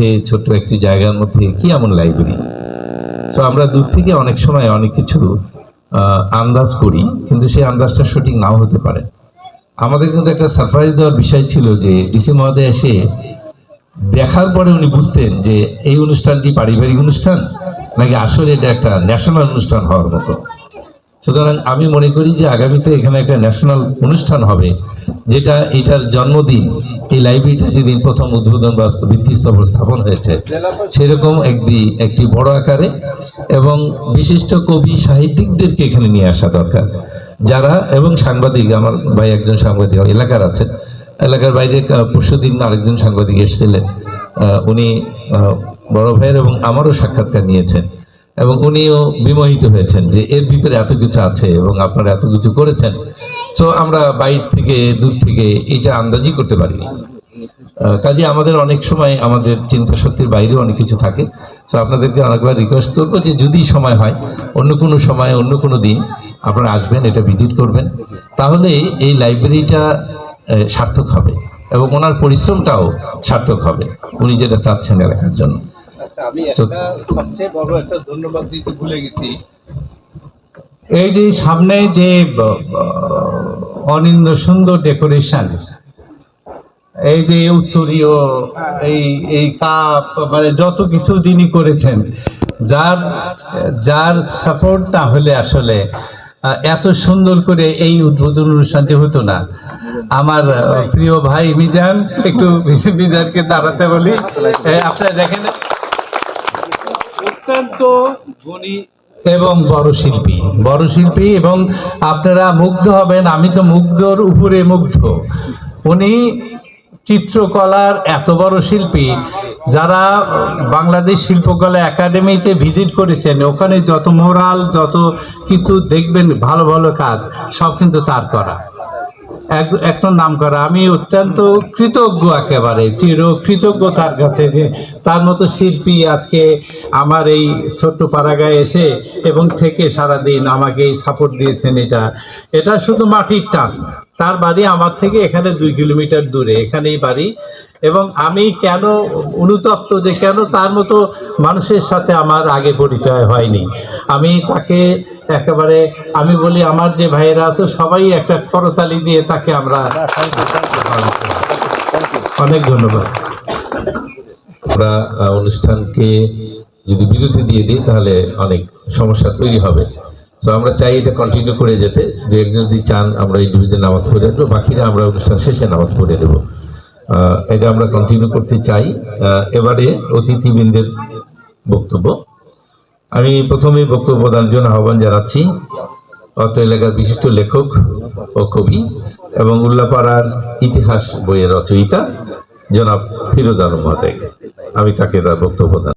মধ্যে, ছোট্ট একটি জায়গার মধ্যে কি এমন লাইব্রেরি। সো আমরা দূর থেকে অনেক সময় অনেক কিছু আন্দাজ করি, কিন্তু সেই আন্দাজটা সঠিক নাও হতে পারে। আমাদের কিন্তু একটা সারপ্রাইজ দেওয়ার বিষয় ছিল যে ডিসি মহোদয় এসে দেখার পরে উনি বুঝতেন যে এই অনুষ্ঠানটি পারিবারিক অনুষ্ঠান নাকি আসলে এটা একটা ন্যাশনাল অনুষ্ঠান হওয়ার মতো। সুতরাং আমি মনে করি যে আগামীতে এখানে একটা ন্যাশনাল অনুষ্ঠান হবে, যেটা এটার জন্মদিন, এই লাইব্রেরিটা যেদিন প্রথম উদ্বোধন বা ভিত্তিস্তম্ভ স্থাপন হয়েছে সেরকম একটি বড় আকারে এবং বিশিষ্ট কবি সাহিত্যিকদেরকে এখানে নিয়ে আসা দরকার, যারা এবং সাংবাদিক, আমার ভাই একজন সাংবাদিক এলাকার আছেন, এলাকার বাইরে পরশুদিন আরেকজন সাংবাদিক এসেছিলেন, উনি বড় ভাইয়ের এবং আমারও সাক্ষাৎকার নিয়েছেন এবং উনিও বিমোহিত হয়েছেন যে এর ভিতরে এত কিছু আছে এবং আপনারা এত কিছু করেছেন। সো আমরা বাইরে থেকে দূর থেকে এটা আন্দাজই করতে পারিনি। কাজে আমাদের অনেক সময় আমাদের চিন্তা শক্তির বাইরেও অনেক কিছু থাকে। সো আপনাদেরকে অনেকবার রিকোয়েস্ট করবো যে যদি সময় হয় অন্য কোনো সময় অন্য কোনো দিন আপনারা আসবেন, এটা ভিজিট করবেন, তাহলে এই লাইব্রেরিটা সার্থক হবে এবং ওনার পরিশ্রমটাও সার্থক হবে উনি যেটা চাচ্ছেন এলাকার জন্য। আমি সবচেয়ে বড় একটা ধন্যবাদ দিতে ভুলে গেছি। এই যে সামনে যে অনিন্দ সুন্দর ডেকোরেশন, এই যে উত্তরীয় এই কাপ, মানে যত কিছু যিনি করেছেন, যার সাপোর্ট না হলে আসলে এত সুন্দর করে এই উদ্বোধন অনুষ্ঠানটি হতো না। আমার প্রিয় ভাই মিজান, একটু মিজানকে দাঁড়াতে বলি। আপনারা দেখেন অত্যন্ত গুণী এবং বড় শিল্পী এবং আপনারা মুগ্ধ হবেন। আমি তো মুগ্ধর উপরে মুগ্ধ। উনি চিত্রকলার এত বড় শিল্পী, যারা বাংলাদেশ শিল্পকলা একাডেমিতে ভিজিট করেছেন, ওখানে যত মোরাল, যত কিছু দেখবেন ভালো ভালো কাজ, সব কিন্তু তার করা, একদম নাম করা। আমি অত্যন্ত কৃতজ্ঞ, একেবারে চিরকৃতজ্ঞ তার কাছে যে তার মতো শিল্পী আজকে আমার এই ছোট্ট পাড়াগায় এসে এবং থেকে সারাদিন আমাকে এই সাপোর্ট দিয়েছেন। এটা শুধু মাটির টান। তার বাড়ি আমার থেকে এখানে 2 কিলোমিটার দূরে, এখানেই বাড়ি। এবং আমি কেন অনুতপ্ত যে কেন তার মতো মানুষের সাথে আমার আগে পরিচয় হয়নি। আমি তাকে একেবারে, আমি বলি আমার যে ভাইয়েরা আছে সবাই একটা করতালি দিয়ে তাকে আমরা অনেক ধন্যবাদ। আমরা অনুষ্ঠানকে যদি বিরতি দিয়ে দিই তাহলে অনেক সমস্যা তৈরি হবে। তো আমরা চাই এটা কন্টিনিউ করে যেতে, যে একজন যদি চান আমরা ইন্ডিভিজুয়াল নামাজ পড়ে দেবো, বাকিরা আমরা অনুষ্ঠান শেষে নামাজ পড়ে দেবো। এটা আমরা কন্টিনিউ করতে চাই। এবারে অতিথিবৃন্দের বক্তব্য। আমি প্রথমে বক্তব্য প্রদানের জন্য আহ্বান জানাচ্ছি অত্র এলাকার বিশিষ্ট লেখক ও কবি এবং উল্লাপাড়ার ইতিহাস বইয়ের রচয়িতা জনাব ফিরোজ আলম মহোদয়কে। আমি তাকে তার বক্তব্য